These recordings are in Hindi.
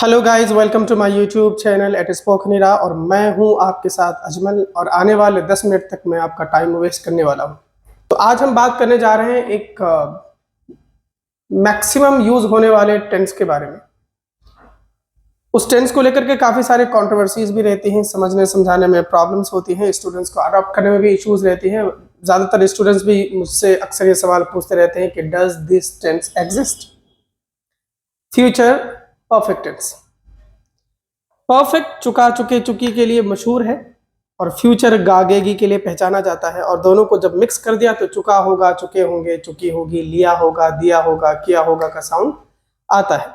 Hello guys, welcome to my YouTube channel at स्पोकनिरा। और मैं हूं आपके साथ अजमल और आने वाले 10 मिनट तक मैं आपका टाइम वेस्ट करने वाला हूं। तो आज हम बात करने जा रहे हैं एक मैक्सिमम यूज होने वाले टेंस के बारे में। उस टेंस को लेकर के काफ़ी सारे कंट्रोवर्सीज भी रहती हैं, समझने समझाने में प्रॉब्लम्स होती हैं, स्टूडेंट्स को अडॉप्ट करने में भी इश्यूज रहती हैं। ज़्यादातर स्टूडेंट्स भी मुझसे अक्सर ये सवाल पूछते रहते हैं कि does this tense exist. Future perfect tense perfect चुका चुके चुकी के लिए मशहूर है और फ्यूचर गागेगी के लिए पहचाना जाता है। और दोनों को जब मिक्स कर दिया तो चुका होगा, चुके होंगे, चुकी होगी, लिया होगा, दिया होगा, किया होगा का साउंड आता है।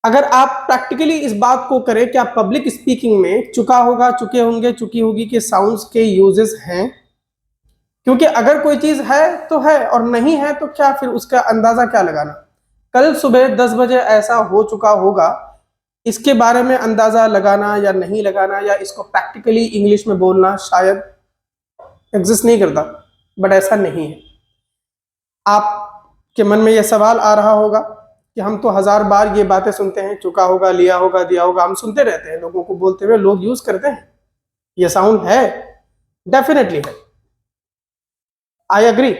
अगर आप प्रैक्टिकली इस बात को करें कि आप पब्लिक स्पीकिंग में चुका होगा, चुके होंगे, चुकी होगी के साउंड्स के यूजेस हैं, क्योंकि अगर कोई चीज है तो है और नहीं है तो क्या, फिर उसका अंदाजा क्या लगाना। कल सुबह 10 बजे ऐसा हो चुका होगा, इसके बारे में अंदाजा लगाना या नहीं लगाना या इसको प्रैक्टिकली इंग्लिश में बोलना शायद एग्जिस्ट नहीं करता, बट ऐसा नहीं है। आपके मन में यह सवाल आ रहा होगा कि हम तो 1000 बार ये बातें सुनते हैं, चुका होगा, लिया होगा, दिया होगा, हम सुनते रहते हैं, लोगों को बोलते हुए लोग यूज करते हैं, ये साउंड है, डेफिनेटली है, आई एग्री।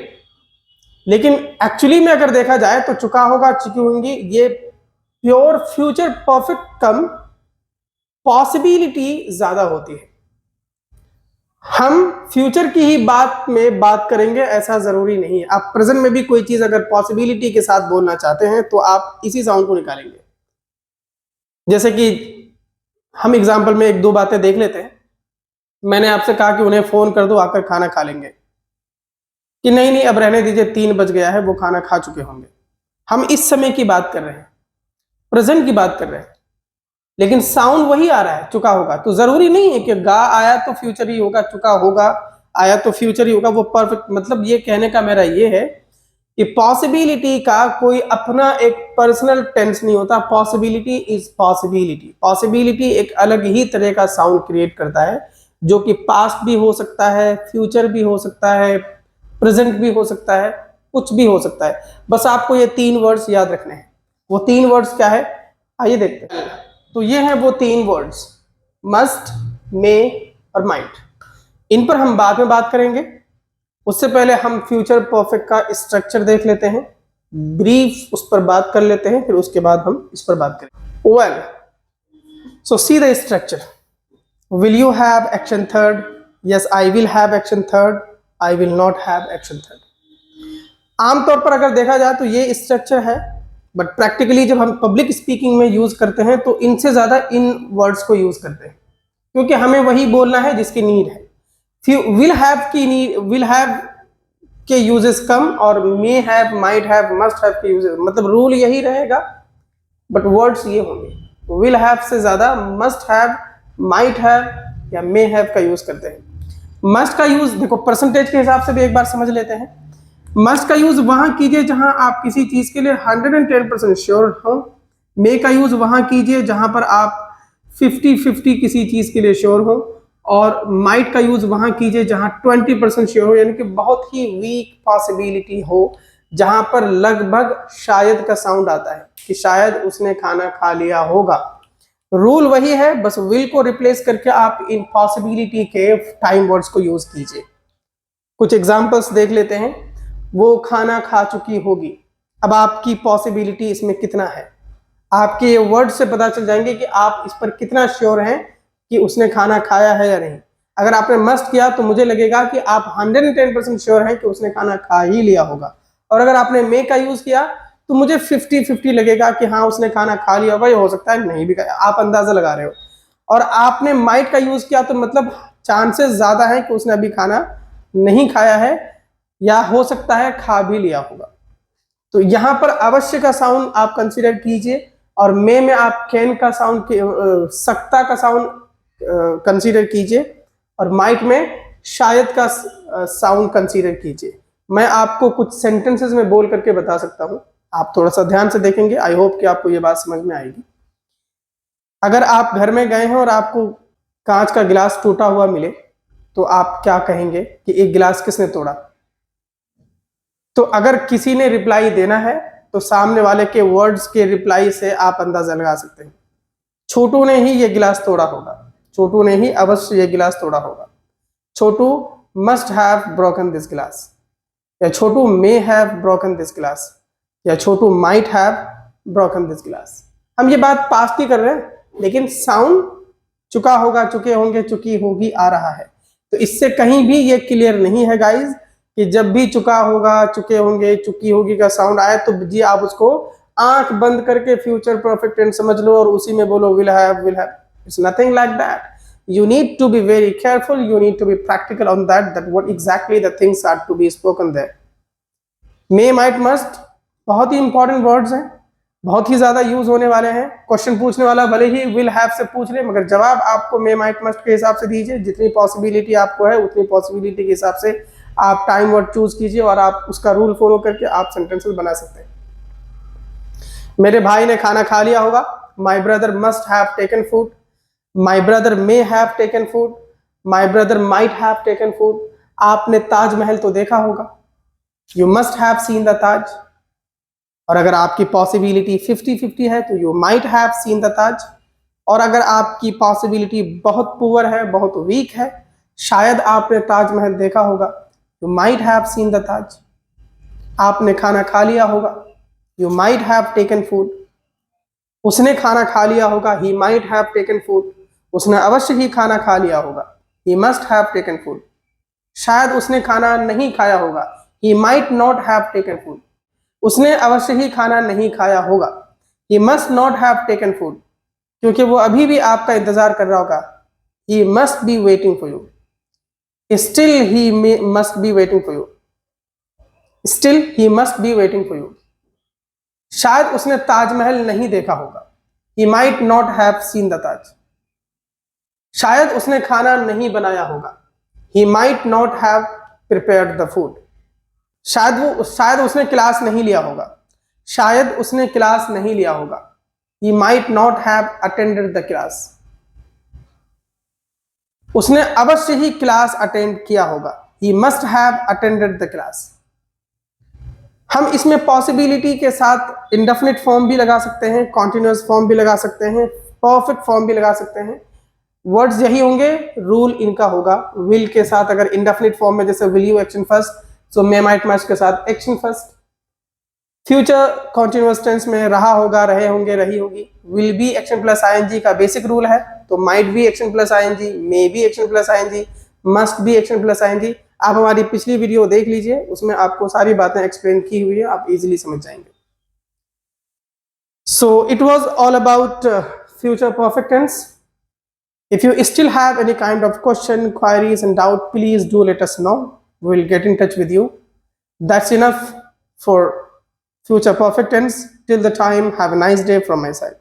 लेकिन एक्चुअली में अगर देखा जाए तो चुका होगा, चुकी होंगी, ये प्योर फ्यूचर परफेक्ट कम पॉसिबिलिटी ज्यादा होती है। हम फ्यूचर की ही बात में बात करेंगे ऐसा जरूरी नहीं है। आप प्रेजेंट में भी कोई चीज अगर पॉसिबिलिटी के साथ बोलना चाहते हैं तो आप इसी साउंड को निकालेंगे। जैसे कि हम एग्जांपल में एक दो बातें देख लेते हैं। मैंने आपसे कहा कि उन्हें फोन कर दो, आकर खाना खा लेंगे, कि नहीं नहीं अब रहने दीजिए, 3 बज गया है, वो खाना खा चुके होंगे। हम इस समय की बात कर रहे हैं, प्रेजेंट की बात कर रहे हैं, लेकिन साउंड वही आ रहा है, चुका होगा। तो जरूरी नहीं है कि गा आया तो फ्यूचर ही होगा, चुका होगा आया तो फ्यूचर ही होगा, वो परफेक्ट। मतलब ये कहने का मेरा ये है कि पॉसिबिलिटी का कोई अपना एक पर्सनल टेंस नहीं होता। Possibility is possibility. पॉसिबिलिटी एक अलग ही तरह का साउंड क्रिएट करता है, जो कि पास्ट भी हो सकता है, फ्यूचर भी हो सकता है, प्रेजेंट भी हो सकता है, कुछ भी हो सकता है। बस आपको ये 3 वर्ड्स याद रखने हैं। वो 3 वर्ड्स क्या है, आइए देखते हैं। तो ये हैं वो 3 वर्ड्स, मस्ट, मे और माइट। इन पर हम बाद में बात करेंगे। उससे पहले हम फ्यूचर परफेक्ट का स्ट्रक्चर देख लेते हैं, ब्रीफ उस पर बात कर लेते हैं, फिर उसके बाद हम इस पर बात करेंगे। Well, so see the structure. Will you have action third? Yes, I will have action third. I will not have action third. आमतौर पर अगर देखा जाए तो ये स्ट्रक्चर है, बट प्रैक्टिकली जब हम पब्लिक स्पीकिंग में यूज करते हैं तो इनसे ज्यादा इन वर्ड्स को यूज करते हैं, क्योंकि हमें वही बोलना है जिसकी नीड है। विल हैव की नीड, विल हैव के यूजेस कम और may have, might have, must have के यूजेस, मतलब रूल यही रहेगा, बट वर्ड्स ये होंगे। विल हैव से ज्यादा मस्ट हैव, माइट हैव या मे हैव का यूज करते हैं। मस्ट का यूज देखो परसेंटेज के हिसाब से भी एक बार समझ लेते हैं। मस्ट का यूज वहां कीजिए जहां आप किसी चीज के लिए 110% श्योर हो। मे का यूज वहां कीजिए जहां पर आप 50-50 किसी चीज के लिए श्योर हो। और माइट का यूज वहां कीजिए जहां 20% श्योर हो, यानी कि बहुत ही वीक पॉसिबिलिटी हो, जहां पर लगभग शायद का साउंड आता है कि शायद उसने खाना खा लिया होगा। रूल वही है, बस विल को रिप्लेस करके आप इन पॉसिबिलिटी के टाइम वर्ड्स को यूज कीजिए। कुछ एग्जांपल्स देख लेते हैं। वो खाना खा चुकी होगी। अब आपकी पॉसिबिलिटी इसमें कितना है, आपके वर्ड से पता चल जाएंगे कि आप इस पर कितना श्योर हैं कि उसने खाना खाया है या नहीं। अगर आपने मस्ट किया तो मुझे लगेगा कि आप 110% श्योर हैं कि उसने खाना खा ही लिया होगा। और अगर आपने मे का यूज किया तो मुझे 50-50 लगेगा कि हाँ उसने खाना खा लिया होगा, या हो सकता है नहीं भी खाया, आप अंदाजा लगा रहे हो। और आपने माइट का यूज किया तो मतलब चांसेस ज्यादा है कि उसने अभी खाना नहीं खाया है, या हो सकता है खा भी लिया होगा। तो यहां पर अवश्य का साउंड आप कंसीडर कीजिए, और मे में आप कैन का साउंड, सकता का साउंड कंसीडर कीजिए, और माइट में शायद का साउंड कंसीडर कीजिए। मैं आपको कुछ सेंटेंसेस में बोल करके बता सकता हूं, आप थोड़ा सा ध्यान से देखेंगे, आई होप कि आपको ये बात समझ में आएगी। अगर आप घर में गए हैं और आपको कांच का गिलास टूटा हुआ मिले तो आप क्या कहेंगे कि एक गिलास किसने तोड़ा? तो अगर किसी ने रिप्लाई देना है तो सामने वाले के वर्ड्स के रिप्लाई से आप अंदाजा लगा सकते हैं। छोटू ने ही ये गिलास तोड़ा होगा, छोटू ने ही अवश्य ये गिलास तोड़ा होगा। छोटू मस्ट हैव ब्रोकन दिस गिलास, या छोटू मे हैव ब्रोकन दिस गिलास, या छोटू माइट हैव ब्रोकन दिस गिलास। हम ये बात पास्ट की कर रहे हैं, लेकिन साउंड चुका होगा, चुके होंगे, चुकी होगी आ रहा है। तो इससे कहीं भी ये क्लियर नहीं है गाइज कि जब भी चुका होगा, चुके होंगे, चुकी होगी का साउंड आए तो जी आप उसको आंख बंद करके फ्यूचर परफेक्ट टेंस समझ लो और उसी में बोलो will have, will have. It's nothing like that. You need to be very careful, you need to be practical on that what exactly the things are to be spoken there. May, might, must बहुत ही इंपॉर्टेंट वर्ड्स हैं, बहुत ही ज्यादा यूज होने वाले हैं। क्वेश्चन पूछने वाला भले ही विल हैव से पूछ ले, मगर जवाब आपको मे, माइट, मस्ट के हिसाब से दीजिए। जितनी पॉसिबिलिटी आपको है उतनी पॉसिबिलिटी के हिसाब से आप टाइम वर्ड चूज कीजिए और आप उसका रूल फॉलो करके आप सेंटेंसेस बना सकते हैं। मेरे भाई ने खाना खा लिया होगा, my brother must have taken food, My brother may have taken food, my brother might have taken food. आपने ताजमहल तो देखा होगा, you must have seen the ताज। और अगर आपकी पॉसिबिलिटी 50-50 है तो you might have seen the ताज। और अगर आपकी पॉसिबिलिटी बहुत पुअर है, बहुत वीक है, शायद आपने ताजमहल देखा होगा, you might have seen the ताज। आपने खाना खा लिया होगा, you might have taken food। उसने खाना खा लिया होगा, he might have taken food। उसने अवश्य ही खाना खा लिया होगा, he must have taken food। शायद उसने खाना नहीं खाया होगा, he might not have taken food। उसने अवश्य ही खाना नहीं खाया होगा, he must not have taken food। क्योंकि वो अभी भी आपका इंतजार कर रहा होगा, he must be waiting for you। still he must be waiting for you। still he must be waiting for you। शायद उसने ताजमहल नहीं देखा होगा, he might not have seen the ताज। शायद उसने खाना नहीं बनाया होगा, he might not have prepared the food। शायद उसने क्लास नहीं लिया होगा, शायद उसने क्लास नहीं लिया होगा, he might not have attended the class। उसने अवश्य ही क्लास अटेंड किया होगा, he must have attended the class। हम इसमें पॉसिबिलिटी के साथ इंडेफिनिट फॉर्म भी लगा सकते हैं, कॉन्टिन्यूअस फॉर्म भी लगा सकते हैं, परफेक्ट फॉर्म भी लगा सकते हैं। वर्ड्स यही होंगे, रूल इनका होगा विल के साथ। अगर इंडेफिनिट फॉर्म में जैसे will you action first, so may, might, must के साथ action first. Future continuous tense में रहा होगा, रहे होंगे, रही होगी। Will be action plus ING का बेसिक रूल है, तो might be action plus ING, may be action plus ING, must be action plus ING. आप हमारी पिछली वीडियो देख लीजिए, उसमें आपको सारी बातें एक्सप्लेन की हुई है, आप इजीली समझ जाएंगे। So it was all about future perfect tense. If you still have any kind of question, queries and doubt, please do let us know. We will get in touch with you. That's enough for future perfect tense. Till the time, have a nice day from my side.